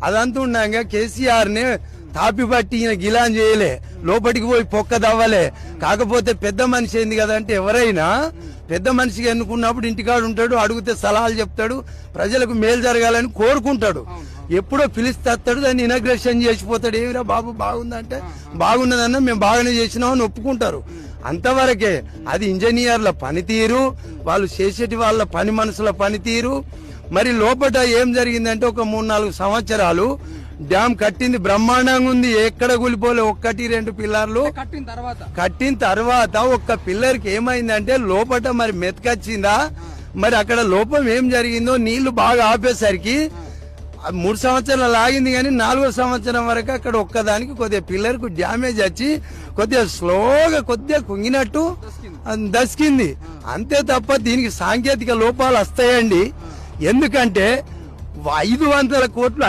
అదంతా ఉండగా కేసీఆర్ ని తాపి పట్టి ఈయన గిలాన్ చేయలే, లోపలికి పోయి పొక్క దవ్వలే. కాకపోతే పెద్ద మనిషి ఏంది కదా అంటే, ఎవరైనా పెద్ద మనిషిగా ఎన్నుకున్నప్పుడు ఇంటికాడు ఉంటాడు, అడిగితే సలహాలు చెప్తాడు, ప్రజలకు మేలు జరగాలని కోరుకుంటాడు. ఎప్పుడో పిలిస్తాడు, దాన్ని ఇనాగ్రేషన్ చేసిపోతాడు. ఏమిరా బాబు బాగుందంటే బాగున్నదన్నా మేము బాగానే చేసినామని ఒప్పుకుంటారు. అంతవరకే. అది ఇంజనీర్ల పనితీరు, వాళ్ళు చేసేటి వాళ్ళ పని మనుషుల పనితీరు. మరి లోపల ఏం జరిగిందంటే, ఒక 3-4 సంవత్సరాలు డ్యామ్ కట్టింది, బ్రహ్మాండంగా ఉంది, ఎక్కడ కూలిపోలే. 1-2 పిల్లర్లు కట్టిన తర్వాత ఒక్క పిల్లర్కి ఏమైందంటే లోపల మరి మెతకొచ్చిందా, మరి అక్కడ లోపం ఏం జరిగిందో నీళ్లు బాగా ఆపేసరికి 3 సంవత్సరాలు ఆగింది. కానీ 4వ సంవత్సరం వరకు అక్కడ ఒక్కదానికి కొద్దిగా పిల్లర్ కు డ్యామేజ్ వచ్చి కొద్దిగా స్లోగా కొద్దిగా కుంగినట్టు దసికింది. అంతే తప్ప దీనికి సాంకేతిక లోపాలు వస్తాయండి. ఎందుకంటే 500 కోట్లు